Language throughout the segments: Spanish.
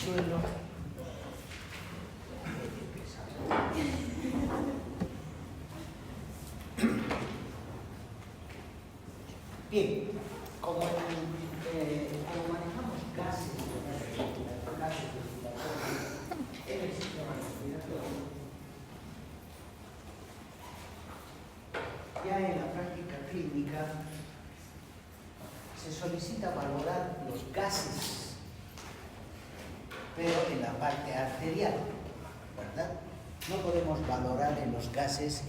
suelo. Bien, como manejamos gases respiratorios en el sistema respiratorio, ya en la práctica clínica se solicita valorar los gases, pero en la parte arterial, ¿verdad? No podemos valorar en los gases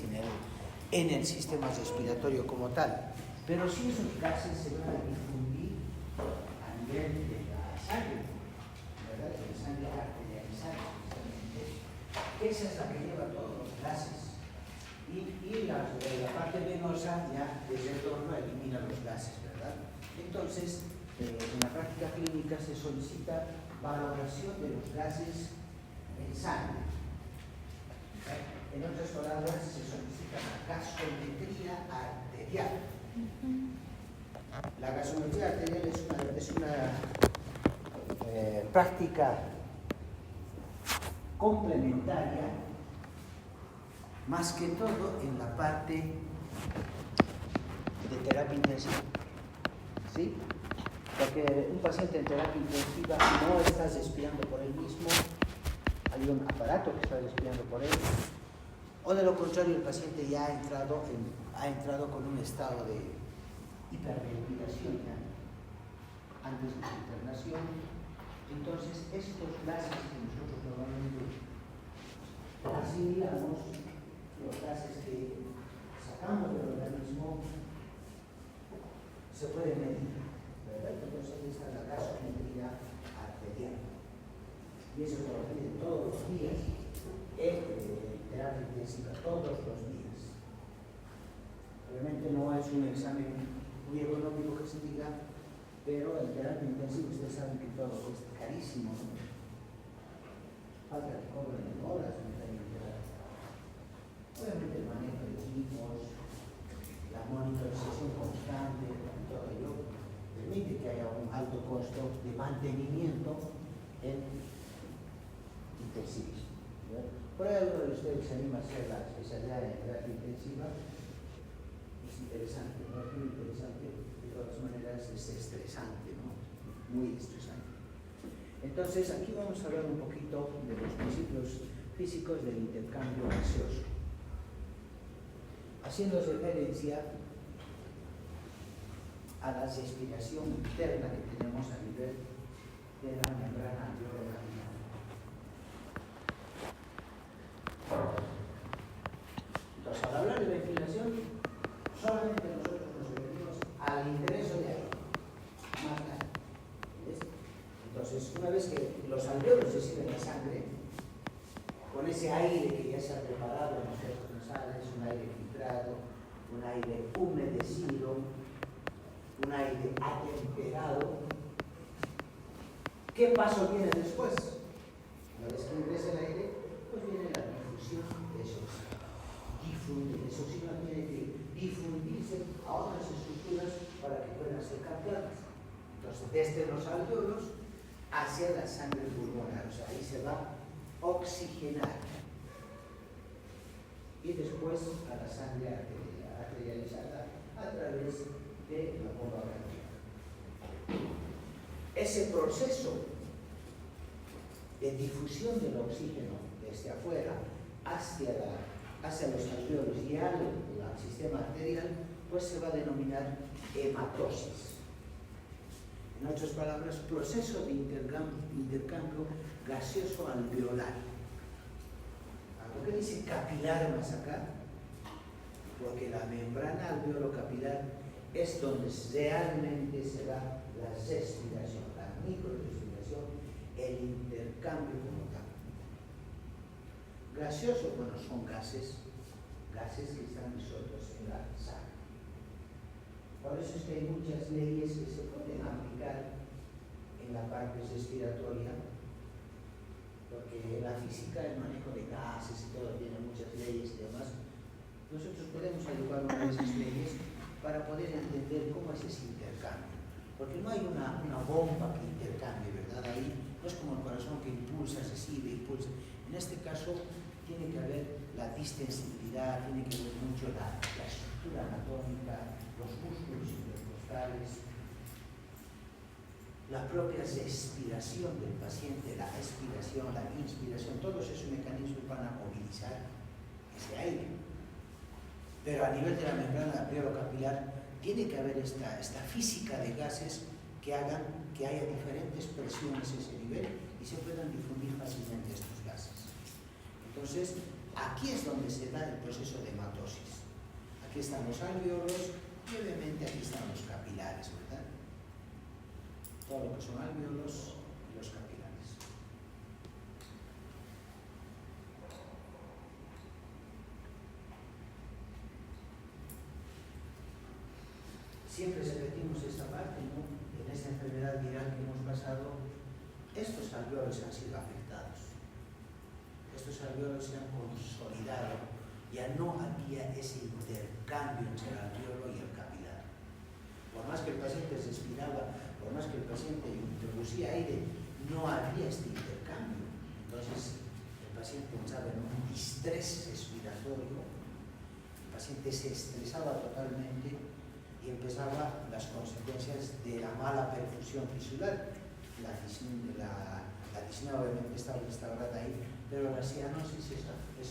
en el sistema respiratorio como tal, pero sí esos gases se van a difundir a nivel de la sangre, ¿verdad? De la sangre arterializada, que esa es la que lleva todos los gases. Y la parte venosa ya desde el torno elimina los gases, ¿verdad? Entonces, en la práctica clínica se solicita valoración de los gases en sangre. En otras palabras, se solicita la gasometría arterial. La gasometría arterial es una práctica complementaria, más que todo en la parte de terapia intensiva. ¿Sí? Porque un paciente en terapia intensiva no está respirando por él mismo, hay un aparato que está respirando por él, o de lo contrario el paciente ya ha entrado con un estado de hiperventilación ya, antes de su internación. Entonces estos gases que nosotros normalmente asimilamos, los gases que sacamos del organismo, se pueden medir, ¿verdad? Entonces ahí está la gasometría arterial. Y eso se lo piden todos los días en terapia intensiva, todos los días. Obviamente no es un examen muy económico que se diga, pero en terapia intensiva ustedes saben que todo es carísimo, ¿no? Falta que cobren en horas en terapia. Obviamente el manejo de equipos, la monitorización constante, todo ello permite que haya un alto costo de mantenimiento en intensivismo. Por ahí alguno de ustedes se anima a hacer la especialidad en terapia intensiva. Es interesante, ¿no? Es muy interesante. De todas maneras es estresante, ¿no? Muy estresante. Entonces aquí vamos a hablar un poquito de los principios físicos del intercambio gaseoso, haciendo referencia a la respiración interna que tenemos a nivel de la membrana alveolar. Entonces, al hablar de ventilación, solamente nosotros nos referimos al ingreso de aire, más nada. ¿Ves? Entonces, una vez que los alveolos reciben la sangre, con ese aire que ya se ha preparado en los fosas nasales, un aire filtrado, un aire humedecido, un aire atemperado, ¿qué paso viene después? Una vez que ingresa el aire, pues viene la difusión de ese oxígeno. Ese oxígeno tiene que difundirse a otras estructuras para que puedan ser captadas. Entonces, desde los alveolos hacia la sangre pulmonar, o sea, ahí se va a oxigenar. Y después a la sangre arterializada a través de la bomba cardíaca. Ese proceso de difusión del oxígeno desde afuera hacia los alveolos y al sistema arterial, pues se va a denominar hematosis. En otras palabras, proceso de intercambio gaseoso alveolar. ¿Por qué dice capilar más acá? Porque la membrana alveolo-capilar es donde realmente se da la respiración, la microrespiración, el intercambio como tal. Gaseoso, bueno, son gases que están disueltos en la sangre. Por eso es que hay muchas leyes que se pueden aplicar en la parte respiratoria, porque la física, el manejo de gases y todo, tiene muchas leyes y demás. Nosotros podemos ayudar a esas leyes para poder entender cómo es ese intercambio. Porque no hay una bomba que intercambie, ¿verdad? Ahí No es como el corazón que impulsa, recibe, impulsa. En este caso tiene que haber la distensibilidad, tiene que ver mucho la estructura anatómica, los músculos intercostales, la propia respiración del paciente, la expiración, la inspiración, todos esos mecanismos van a movilizar ese aire. Pero a nivel de la membrana pleurocapilar tiene que haber esta física de gases que hagan que haya diferentes presiones a ese nivel y se puedan difundir fácilmente estos gases. Entonces, aquí es donde se da el proceso de hematosis. Aquí están los alvéolos y obviamente aquí están los capilares, ¿verdad? Todo lo que son alvéolos y los capilares. Siempre repetimos esta parte, ¿no? En esta enfermedad viral que hemos pasado, estos alvéolos han sido afectados. Estos alvéolos se han consolidado, ya no había ese intercambio entre el alvéolo y el capilar. Por más que el paciente respiraba, por más que el paciente introducía aire, no había este intercambio. Entonces, el paciente entraba en un distrés respiratorio, el paciente se estresaba totalmente y empezaba las consecuencias de la mala perfusión tisular. La disnea obviamente estaba instaurada ahí, pero la cianosis es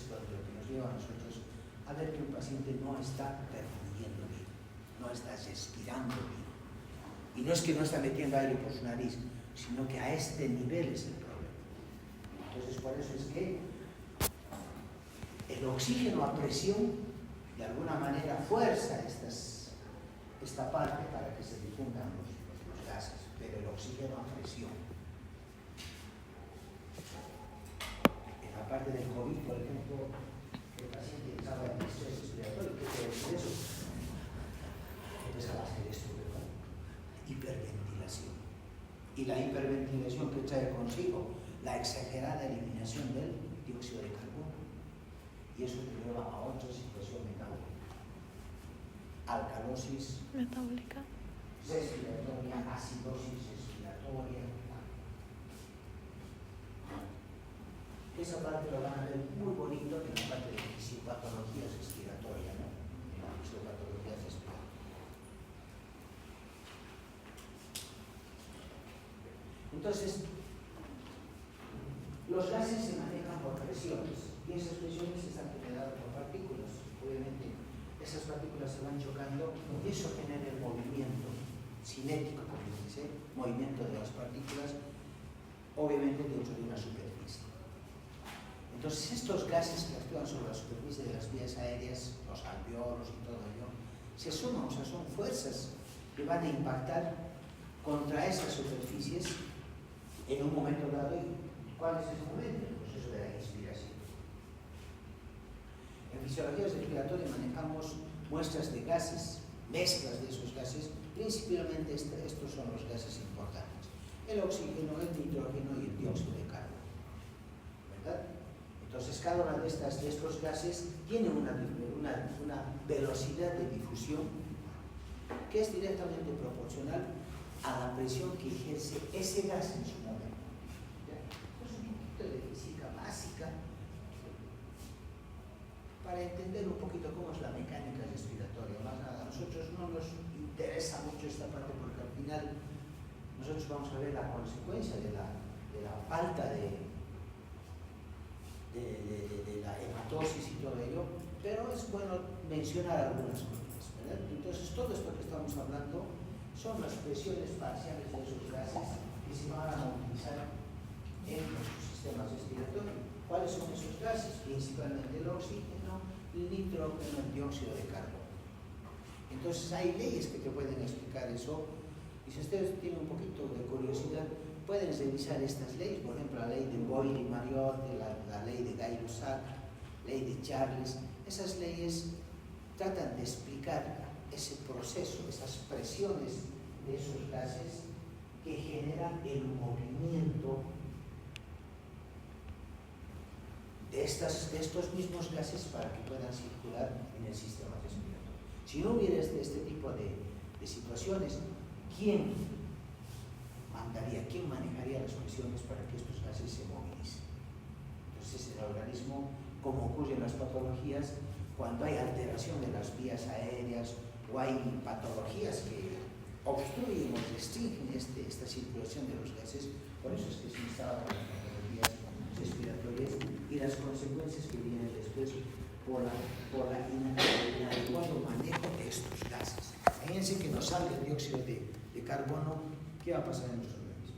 lo que nos lleva a nosotros a ver que un paciente no está perfumando bien, no está respirando bien. Y no es que no está metiendo aire por su nariz, sino que a este nivel es el problema. Entonces, por eso es que el oxígeno a presión, de alguna manera, fuerza esta parte para que se difundan los gases, pero el oxígeno a presión. En la parte del COVID, por ejemplo, el paciente estaba en estrés respiratorio, ¿qué quiere decir eso? Empezaba a hacer esto, ¿verdad? Hiperventilación. Y la hiperventilación que trae consigo la exagerada eliminación del dióxido de carbono. Y eso te lleva a otra situación metabólica. Alcalosis metabólica, respiratoria, acidosis respiratoria. Esa parte lo van a ver muy bonito en la parte de fisiopatología respiratoria, ¿no? En la fisiopatología respiratoria. Entonces, los gases se manejan por presiones y esas presiones están generadas por partículas, obviamente. Esas partículas se van chocando y eso genera el movimiento cinético, como dice, movimiento de las partículas, obviamente dentro de una superficie. Entonces, estos gases que actúan sobre la superficie de las vías aéreas, los alvéolos y todo ello, se suman, o sea, son fuerzas que van a impactar contra esas superficies en un momento dado. ¿Y cuál es ese momento? El proceso de la inspiración. En fisiología respiratoria manejamos muestras de gases, mezclas de esos gases, principalmente estos son los gases importantes: el oxígeno, el nitrógeno y el dióxido de carbono, ¿verdad? Entonces, cada uno de estos gases tiene una velocidad de difusión que es directamente proporcional a la presión que ejerce ese gas en su momento. ¿Ya? Pues un poquito de física básica para entender un poquito cómo es la mecánica respiratoria. Más nada, a nosotros no nos interesa mucho esta parte porque al final nosotros vamos a ver la consecuencia de la falta de la hematosis y todo ello, pero es bueno mencionar algunas cosas, ¿verdad? Entonces, todo esto que estamos hablando son las presiones parciales de esos gases que se van a movilizar en nuestro sistema respiratorio. ¿Cuáles son esos gases? Principalmente el oxígeno, el nitrógeno, el dióxido de carbono. Entonces, hay leyes que te pueden explicar eso, y si ustedes tienen un poquito de curiosidad, pueden revisar estas leyes, por ejemplo, la ley de Boyle y Mariotte, la ley de Gay-Lussac, ley de Charles. Esas leyes tratan de explicar ese proceso, esas presiones de esos gases que generan el movimiento de estos mismos gases para que puedan circular en el sistema respiratorio. Si no hubiera este tipo de situaciones, ¿quién mandaría, quién manejaría las presiones para que estos gases se movilicen. Entonces, el organismo, como ocurre en las patologías, cuando hay alteración de las vías aéreas o hay patologías que obstruyen o restringen esta circulación de los gases, por eso es que se instalan las patologías respiratorias y las consecuencias que vienen después por la inadecuado manejo de estos gases. Fíjense que nos salga el dióxido de carbono, ¿qué va a pasar en nuestro organismo?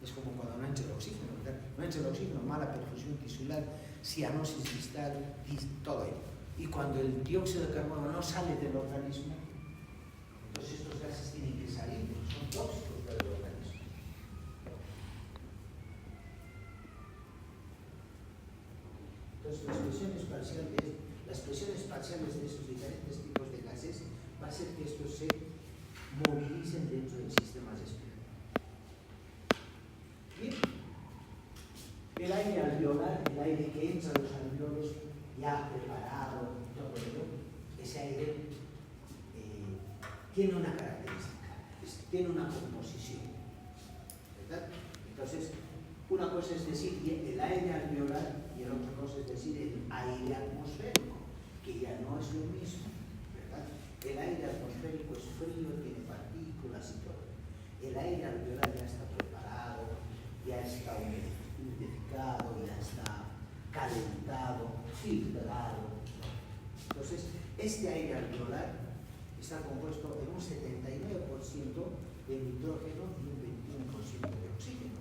Es como cuando no entra el oxígeno, ¿verdad? No entra el oxígeno, mala perfusión tisular, cianosis distal, todo ello. Y cuando el dióxido de carbono no sale del organismo, entonces estos gases tienen que salir, porque son tóxicos para el organismo. Entonces las presiones parciales de esos diferentes tipos de gases va a hacer que estos se movilicen dentro del sistema respiratorio. Bien. El aire alveolar, el aire que entra a los alveolos ya preparado, todo ello, ese aire tiene una característica, tiene una composición, ¿verdad? Entonces, una cosa es decir el aire alveolar y la otra cosa es decir el aire atmosférico, que ya no es lo mismo, ¿verdad? El aire atmosférico es frío, tiene partículas y todo. El aire alveolar ya está preparado, ya está humidificado, ya está calentado, filtrado. Entonces, este aire alveolar está compuesto en un 79% de nitrógeno y un 21% de oxígeno.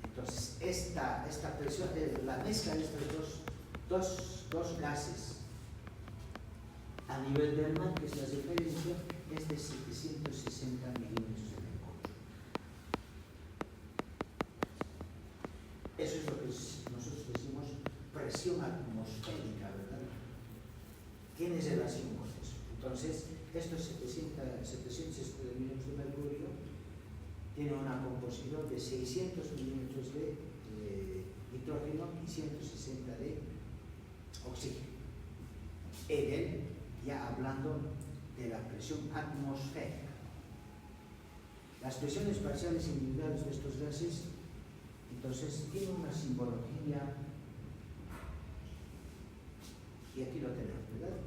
Entonces, esta presión, la mezcla de estos dos gases a nivel del mar, que es la diferencia, es de 760 milímetros de mercurio. Eso es lo que nosotros decimos presión atmosférica, ¿verdad? Tiene relación con eso. Entonces, estos 760 milímetros de mercurio tienen una composición de 600 milímetros de nitrógeno y 160 de oxígeno. En él, ya hablando de la presión atmosférica. Las presiones parciales individuales de estos gases, entonces, tienen una simbología, y aquí lo tenemos, ¿verdad?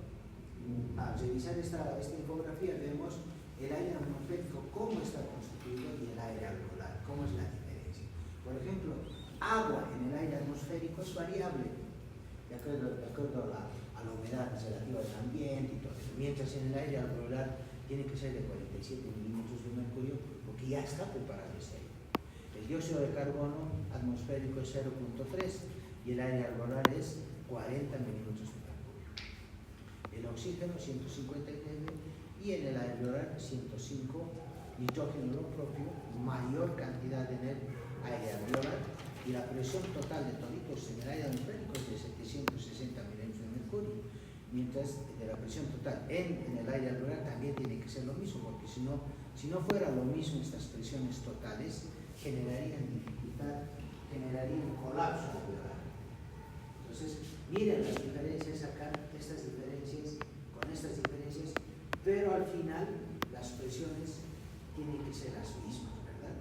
Al revisar esta infografía vemos el aire atmosférico, cómo está constituido, y el aire alveolar, cómo es la diferencia. Por ejemplo, agua en el aire atmosférico es variable, de acuerdo a la humedad relativa del ambiente y todo eso, mientras en el aire alveolar tiene que ser de 47 milímetros de mercurio, porque ya está preparado ese aire. El dióxido de carbono atmosférico es 0.3 y el aire alveolar es 40 milímetros de mercurio. El oxígeno 159 y en el alveolar 105, nitrógeno lo propio, mayor cantidad en el aire alveolar, y la presión total de toditos en el aire atmosférico es de 760 milímetros de mercurio, mientras de la presión total en el aire alveolar también tiene que ser lo mismo, porque si no fuera lo mismo, estas presiones totales generarían dificultad, generarían colapso alveolar. Entonces, miren las diferencias acá, estas diferencias, con estas diferencias, pero al final las presiones tienen que ser las mismas, ¿verdad?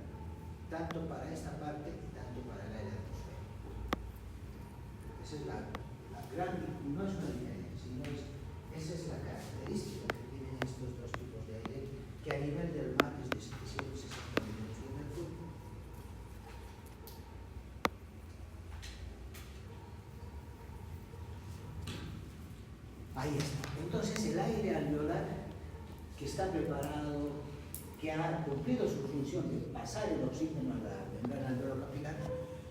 Tanto para esta parte y tanto para el aire atmosférico. Esa es la gran, no es una diferencia, sino esa es la característica que tienen estos dos tipos de aire, que a nivel del mar es de 760 milímetros de mercurio. Ahí está. Entonces el aire alveolar, que está preparado, que ha cumplido su función de pasar el oxígeno a la membrana alveolo-capilar,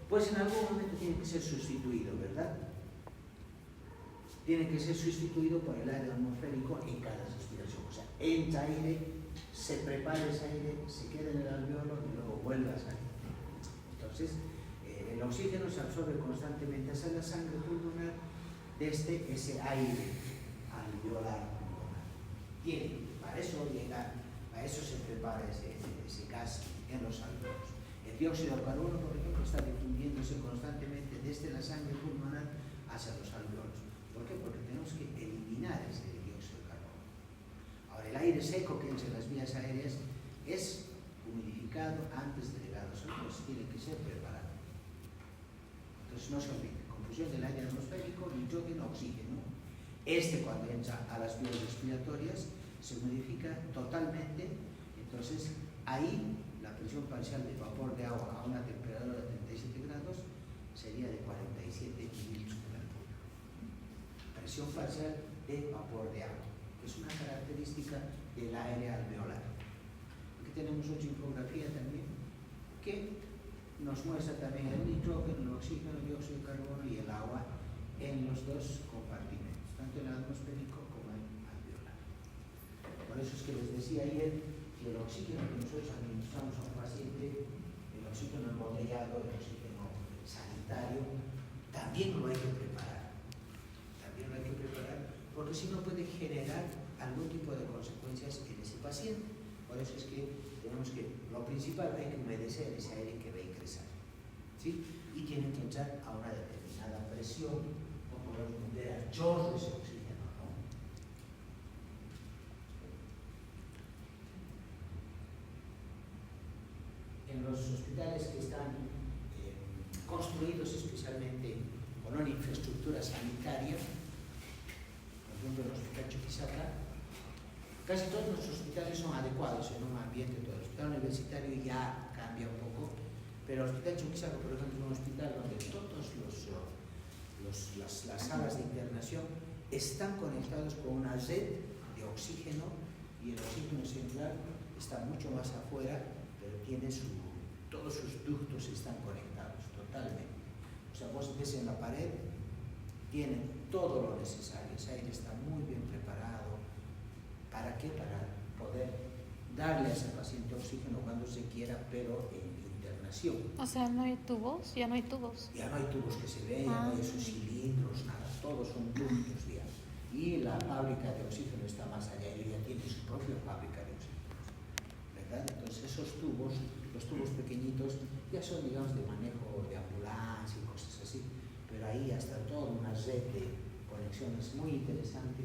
pues en algún momento tiene que ser sustituido, ¿verdad? Tiene que ser sustituido por el aire atmosférico en cada respiración. O sea, entra aire, se prepara ese aire, se queda en el alveolo y luego vuelve a salir. Entonces, el oxígeno se absorbe constantemente hacia la sangre pulmonar desde ese aire alveolar pulmonar. Para eso se prepara ese gas en los alveolos. El dióxido de carbono, por ejemplo, está difundiéndose constantemente desde la sangre pulmonar hacia los alveolos. ¿Por qué? Porque tenemos que eliminar ese dióxido de carbono. Ahora, el aire seco que entra en las vías aéreas es entonces tiene que ser preparado. Entonces no se olvide, confusión del aire atmosférico, nitrógeno, oxígeno. Cuando entra a las vías respiratorias se modifica totalmente, entonces ahí la presión parcial de vapor de agua a una temperatura de 37 grados sería de 47 mililitros por mercurio. Presión parcial de vapor de agua, que es una característica del aire alveolar. Aquí tenemos otra infografía también que nos muestra también el nitrógeno, el oxígeno, el dióxido de carbono y el agua en los dos compartimentos, tanto el atmosférico como el alveolar. Por eso es que les decía ayer que el oxígeno que nosotros administramos a un paciente, el oxígeno embotellado, el oxígeno sanitario, también lo hay que preparar. También lo hay que preparar, porque si no puede generar algún tipo de consecuencias en ese paciente. Por eso es que tenemos que, lo principal, hay que humedecer ese aire que va a ingresar, ¿sí? Y tiene que entrar a una determinada presión, o podemos meter a chorros de oxígeno, ¿no? En los hospitales que están construidos especialmente con una infraestructura sanitaria, por ejemplo el Hospital Chuquisaca, casi todos nuestros hospitales son adecuados en un ambiente. Todo el hospital universitario ya cambia un poco, pero el Hospital Chuquisaca, por ejemplo, es un hospital donde todas las salas de internación están conectados con una red de oxígeno, y el oxígeno central está mucho más afuera, pero tiene todos sus ductos están conectados totalmente. O sea, vos ves en la pared, tienen todo lo necesario, ese aire está muy bien preparado. ¿Para qué? Para poder darle a ese paciente oxígeno cuando se quiera, pero en internación. O sea, ¿no hay tubos? Ya no hay tubos. Ya no hay tubos que se vean, no hay esos cilindros, nada, todos son ductos, digamos. Y la fábrica de oxígeno está más allá, y ya tiene su propia fábrica de oxígeno, ¿verdad? Entonces esos tubos, los tubos pequeñitos, ya son, digamos, de manejo de ambulancia y cosas así, pero ahí hasta toda una red de conexiones muy interesante.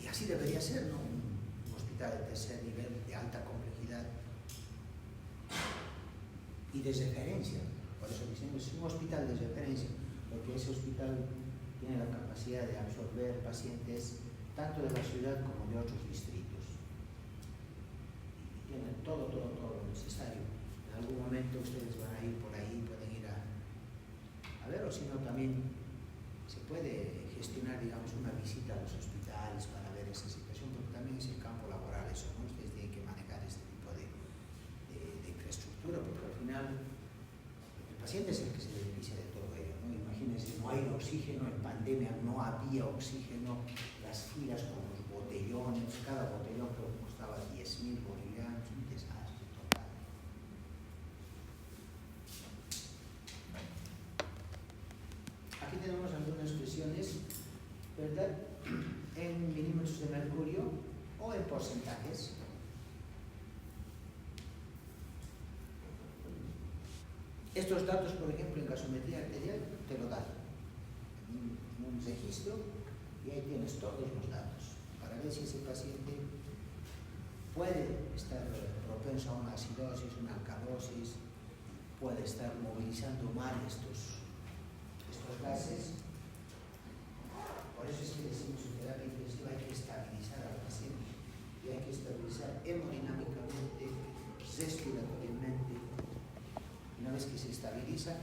Y así debería ser, ¿no? Un hospital de tercer nivel, de alta complejidad y de referencia. Por eso decimos, es un hospital de referencia, porque ese hospital tiene la capacidad de absorber pacientes tanto de la ciudad como de otros distritos. Y tienen todo lo necesario. En algún momento ustedes van a ir por ahí, pueden ir a ver, o si no, también se puede gestionar, digamos, una visita a los hospitales para ver esa situación, porque también es el campo laboral eso, ¿no? Ustedes tienen que manejar este tipo de infraestructura, porque al final el paciente es el que se beneficia de todo ello, ¿no? Imagínense, no hay oxígeno, en pandemia no había oxígeno, las filas con los botellones, cada botellón creo que costaba 10.000 bolivianos, un desastre total. Aquí tenemos algunas presiones, ¿verdad?, en milímetros de mercurio o en porcentajes. Estos datos, por ejemplo, en gasometría arterial te lo dan en un registro, y ahí tienes todos los datos para ver si ese paciente puede estar propenso a una acidosis, una alcalosis, puede estar movilizando mal estos gases. Por eso es que decimos en terapia intensiva hay que estabilizar al paciente, y hay que estabilizar hemodinámicamente, respiratoriamente. Una vez que se estabiliza,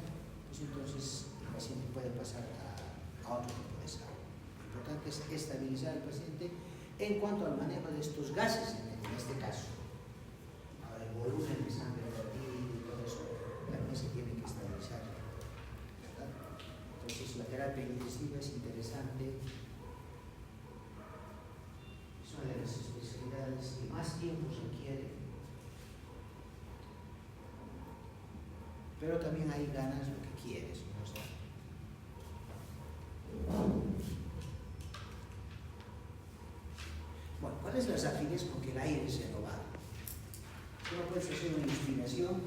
pues entonces el paciente puede pasar a otro tipo de estado. Lo importante es estabilizar al paciente en cuanto al manejo de estos gases, en este caso. Ahora, el volumen de sangre vertido y todo eso también se tiene que estabilizar, ¿verdad? Entonces la terapia intensiva es interesante, es una de las especialidades que más tiempo se requiere, pero también ahí ganas lo que quieres, ¿no? O sea, bueno, ¿cuál es la rapidez con que el aire es renovado? Tú no puedes hacer una inspiración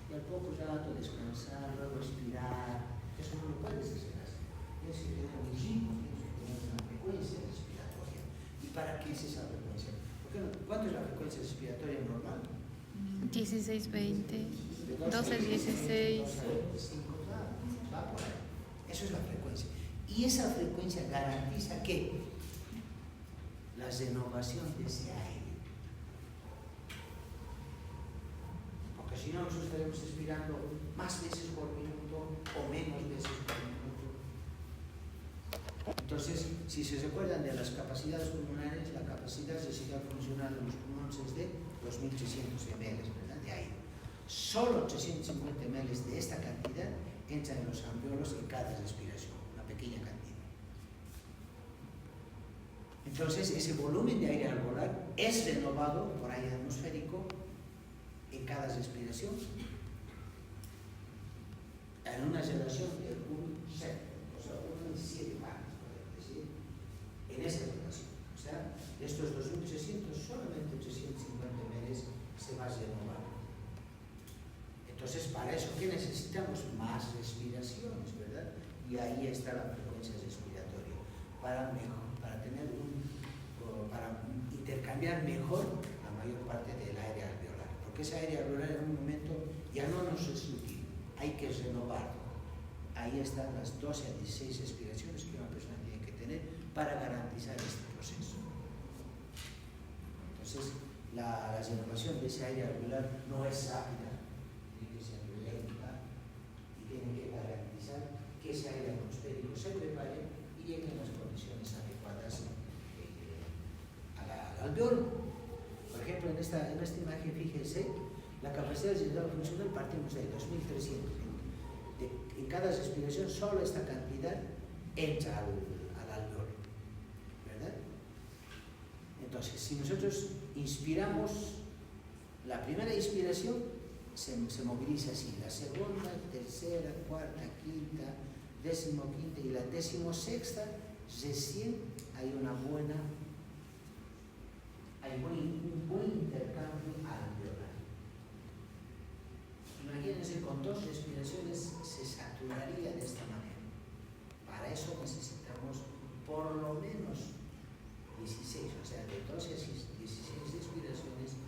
y al poco rato descansar, luego expirar. Eso no lo puedes hacer así. Tienes que tener un ritmo, tienes que tener una frecuencia respiratoria. ¿Y para qué es esa frecuencia? ¿Cuánto es la frecuencia respiratoria normal? 16, 20, De 12, 16. 12 a 25, va por ahí. Eso es la frecuencia. Y esa frecuencia garantiza que la renovación de ese aire. Porque si no, nos estaremos expirando más veces por minuto o menos veces por minuto. Entonces, si se recuerdan de las capacidades pulmonares, la capacidad residual funcional de los pulmones es de 2.300 ml, ¿verdad?, de aire. Solo 350 ml de esta cantidad entran en los alveolos en cada respiración, una pequeña cantidad. Entonces, ese volumen de aire alveolar es renovado por aire atmosférico en cada respiración en una relación de 1:7, o sea, 1 en 7 partes, podemos decir, en esa relación. O sea, de estos 2.300, solamente 350 ml se va a renovar. Entonces, para eso, ¿qué necesitamos? Más respiraciones, ¿verdad? Y ahí está la frecuencia respiratoria, para tener para intercambiar mejor la mayor parte del aire alveolar, porque ese aire alveolar en un momento ya no nos es útil, hay que renovarlo. Ahí están las 12 a 16 respiraciones que una persona tiene que tener para garantizar este proceso. Entonces, la renovación de ese aire alveolar no es rápida, tiene que ser lenta y tiene que garantizar que ese aire atmosférico se prepare y llegue en las condiciones adecuadas al alveolo. Por ejemplo, en esta imagen, fíjense, la capacidad residual funcional partimos de 2.300. En cada respiración, solo esta cantidad entra al alveolo, ¿verdad? Entonces, si nosotros inspiramos, la primera inspiración se moviliza así, la segunda, tercera, cuarta, quinta, 15ª y la 16ª, recién hay un buen intercambio alveolar. Imagínense, con 2 respiraciones se saturaría de esta manera. Para eso necesitamos por lo menos 16, o sea, de 12 a 16 respiraciones